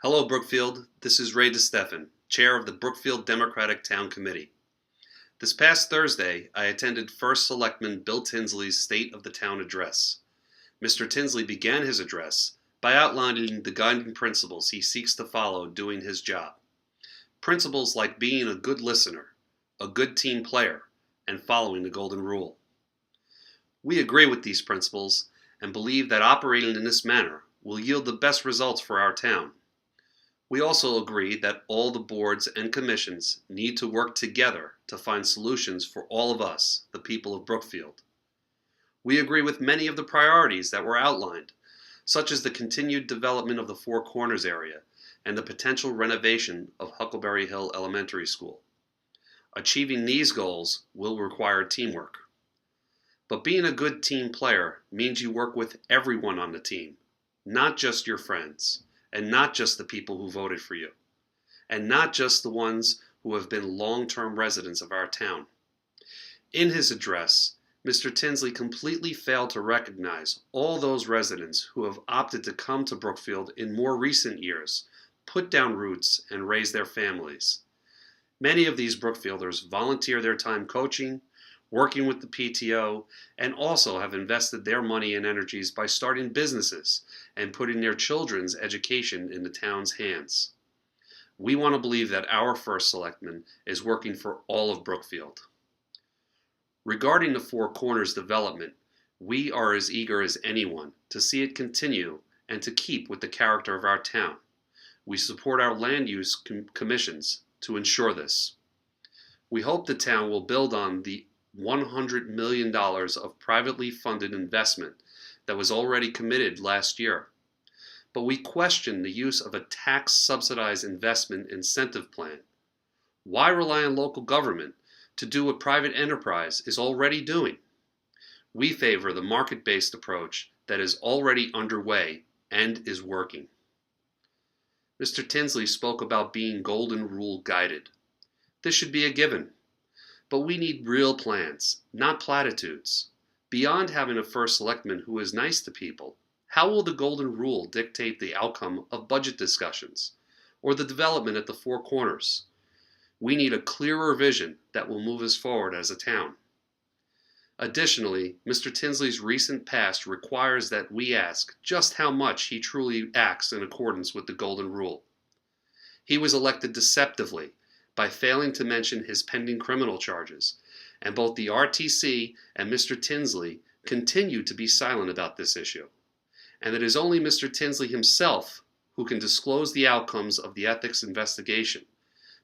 Hello, Brookfield. This is Ray DeStefan, Chair of the Brookfield Democratic Town Committee. This past Thursday, I attended First Selectman Bill Tinsley's State of the Town Address. Mr. Tinsley began his address by outlining the guiding principles he seeks to follow doing his job. Principles like being a good listener, a good team player, and following the Golden Rule. We agree with these principles and believe that operating in this manner will yield the best results for our town. We also agree that all the boards and commissions need to work together to find solutions for all of us, the people of Brookfield. We agree with many of the priorities that were outlined, such as the continued development of the Four Corners area and the potential renovation of Huckleberry Hill Elementary School. Achieving these goals will require teamwork. But being a good team player means you work with everyone on the team, not just your friends, and not just the people who voted for you, and not just the ones who have been long-term residents of our town. In his address, Mr. Tinsley completely failed to recognize all those residents who have opted to come to Brookfield in more recent years, put down roots, and raise their families. Many of these Brookfielders volunteer their time coaching, working with the PTO, and also have invested their money and energies by starting businesses and putting their children's education in the town's hands. We want to believe that our First Selectman is working for all of Brookfield. Regarding the Four Corners development, we are as eager as anyone to see it continue and to keep with the character of our town. We support our land use commissions to ensure this. We hope the town will build on the $100 million of privately funded investment that was already committed last year. But we question the use of a tax-subsidized investment incentive plan. Why rely on local government to do what private enterprise is already doing? We favor the market-based approach that is already underway and is working. Mr. Tinsley spoke about being Golden Rule guided. This should be a given. But we need real plans, not platitudes. Beyond having a First Selectman who is nice to people, how will the Golden Rule dictate the outcome of budget discussions or the development at the Four Corners? We need a clearer vision that will move us forward as a town. Additionally, Mr. Tinsley's recent past requires that we ask just how much he truly acts in accordance with the Golden Rule. He was elected deceptively by failing to mention his pending criminal charges, and both the RTC and Mr. Tinsley continue to be silent about this issue. And it is only Mr. Tinsley himself who can disclose the outcomes of the ethics investigation,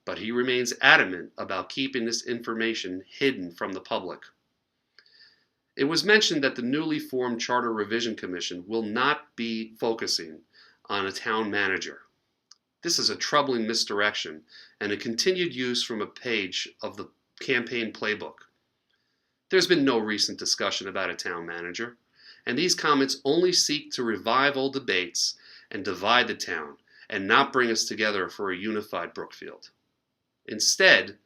but he remains adamant about keeping this information hidden from the public. It was mentioned that the newly formed Charter Revision Commission will not be focusing on a town manager. This is a troubling misdirection and a continued use from a page of the campaign playbook. There's been no recent discussion about a town manager, and these comments only seek to revive old debates and divide the town and not bring us together for a unified Brookfield. Instead,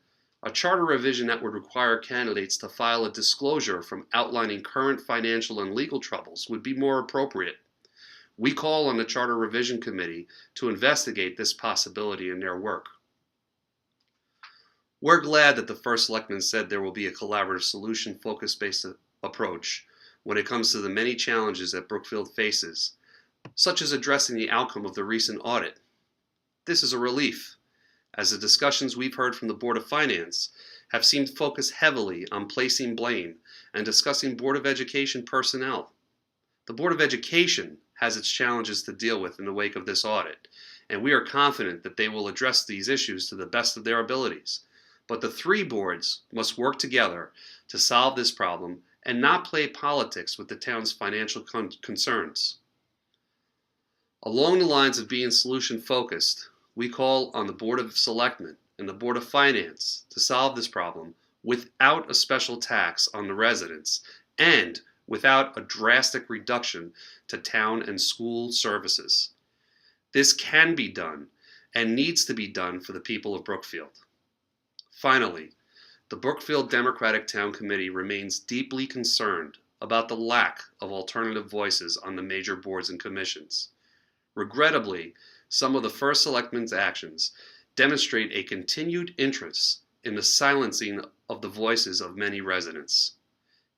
a charter revision that would require candidates to file a disclosure from outlining current financial and legal troubles would be more appropriate. We call on the Charter Revision Committee to investigate this possibility in their work. We're glad that the First Selectman said there will be a collaborative solution focus-based approach when it comes to the many challenges that Brookfield faces, such as addressing the outcome of the recent audit. This is a relief, as the discussions we've heard from the Board of Finance have seemed to focus heavily on placing blame and discussing Board of Education personnel. The Board of Education has its challenges to deal with in the wake of this audit, and we are confident that they will address these issues to the best of their abilities. But the three boards must work together to solve this problem and not play politics with the town's financial concerns. Along the lines of being solution-focused, we call on the Board of Selectmen and the Board of Finance to solve this problem without a special tax on the residents and without a drastic reduction to town and school services. This can be done and needs to be done for the people of Brookfield. Finally, the Brookfield Democratic Town Committee remains deeply concerned about the lack of alternative voices on the major boards and commissions. Regrettably, some of the first selectman's actions demonstrate a continued interest in the silencing of the voices of many residents.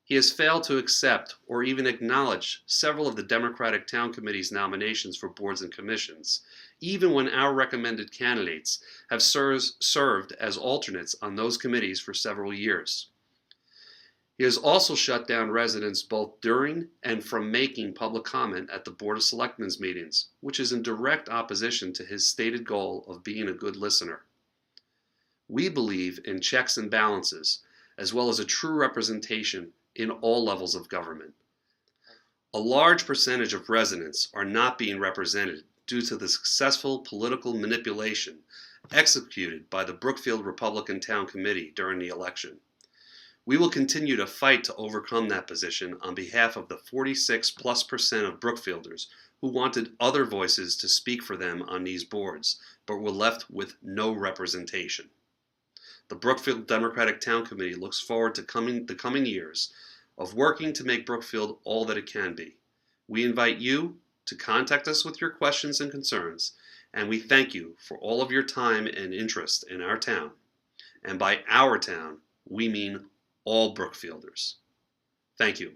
He has failed to accept or even acknowledge several of the Democratic Town Committee's nominations for boards and commissions, even when our recommended candidates have served as alternates on those committees for several years. He has also shut down residents both during and from making public comment at the Board of Selectmen's meetings, which is in direct opposition to his stated goal of being a good listener. We believe in checks and balances, as well as a true representation in all levels of government. A large percentage of residents are not being represented due to the successful political manipulation executed by the Brookfield Republican Town Committee during the election. We will continue to fight to overcome that position on behalf of the 46+% of Brookfielders who wanted other voices to speak for them on these boards, but were left with no representation. The Brookfield Democratic Town Committee looks forward to the coming years of working to make Brookfield all that it can be. We invite you to contact us with your questions and concerns, and we thank you for all of your time and interest in our town. And by our town, we mean all Brookfielders. Thank you.